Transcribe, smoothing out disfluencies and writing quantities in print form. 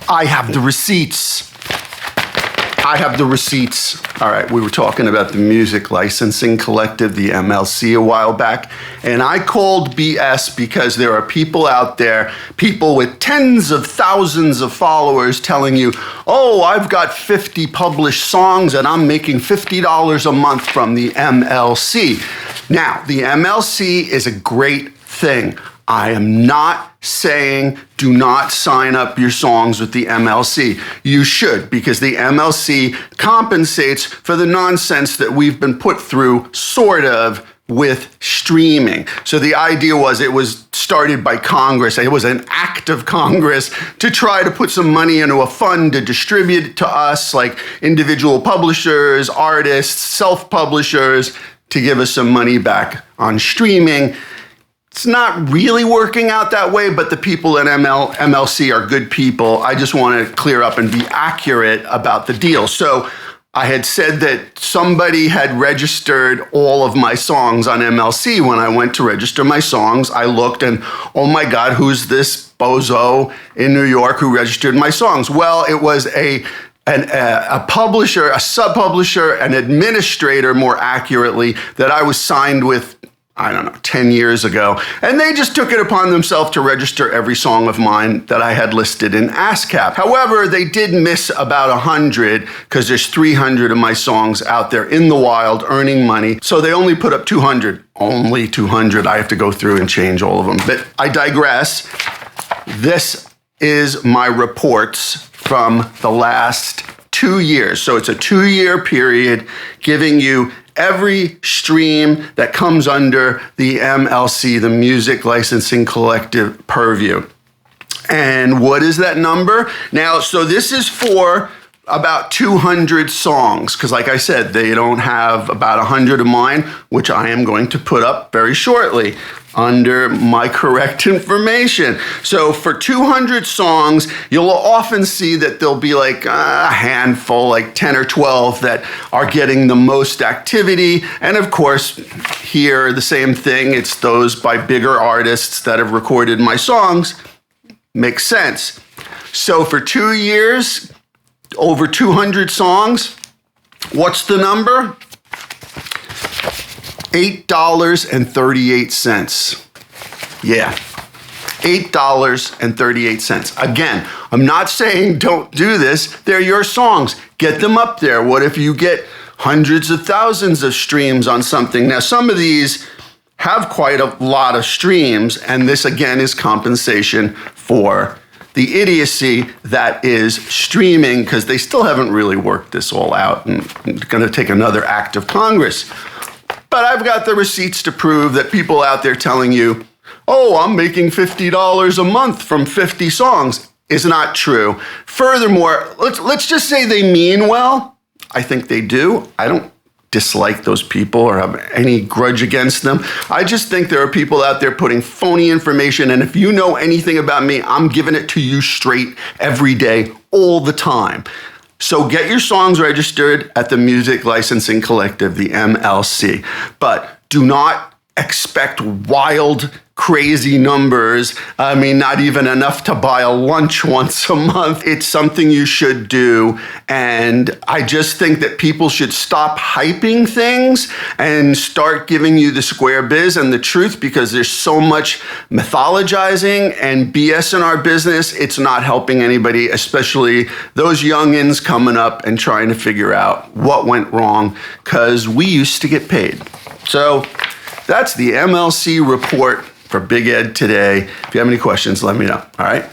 I have the receipts. I have the receipts. All right, we were talking about the Music Licensing Collective, the MLC, a while back, and I called BS because there are people out there, people with tens of thousands of followers telling you, oh, I've got 50 published songs and I'm making $50 a month from the MLC. Now, the MLC is a great thing. I am not saying do not sign up your songs with the MLC. You should, because the MLC compensates for the nonsense that we've been put through, sort of, with streaming. So the idea was it was started by Congress. It was an act of Congress to try to put some money into a fund to distribute it to us, like individual publishers, artists, self-publishers, to give us some money back on streaming. It's not really working out that way, but the people at MLC are good people. I just want to clear up and be accurate about the deal. So I had said that somebody had registered all of my songs on MLC. When I went to register my songs, I looked and, oh my God, who's this bozo in New York who registered my songs? Well, it was a publisher, a sub-publisher, an administrator, more accurately, that I was signed with, I don't know, 10 years ago. And they just took it upon themselves to register every song of mine that I had listed in ASCAP. However, they did miss about 100 because there's 300 of my songs out there in the wild earning money. So they only put up 200. Only 200. I have to go through and change all of them. But I digress. This is my reports from the last 2 years. So it's a 2-year period giving you every stream that comes under the MLC, the Music Licensing Collective purview. And what is that number? Now, so this is for about 200 songs, because like I said, they don't have about 100 of mine, which I am going to put up very shortly under my correct information. So for 200 songs, you'll often see that there'll be like a handful, like 10 or 12 that are getting the most activity. And of course, here, the same thing. It's those by bigger artists that have recorded my songs. Makes sense. So for 2 years, over 200 songs. What's the number? $8.38. Yeah, $8.38. Again, I'm not saying don't do this. They're your songs. Get them up there. What if you get hundreds of thousands of streams on something? Now, some of these have quite a lot of streams, and this again is compensation for the idiocy that is streaming, because they still haven't really worked this all out, and it's going to take another act of Congress. But I've got the receipts to prove that people out there telling you, oh, I'm making $50 a month from 50 songs, is not true. Furthermore, let's just say they mean well. I think they do. I don't dislike those people or have any grudge against them. I just think there are people out there putting phony information, and if you know anything about me, I'm giving it to you straight every day, all the time. So get your songs registered at the Music Licensing Collective, the MLC, but do not expect wild, crazy numbers. I mean, not even enough to buy a lunch once a month. It's something you should do. And I just think that people should stop hyping things and start giving you the Square Biz and the truth, because there's so much mythologizing and BS in our business. It's not helping anybody, especially those youngins coming up and trying to figure out what went wrong, because we used to get paid. So that's the MLC report for Big Ed today. If you have any questions, let me know. All right.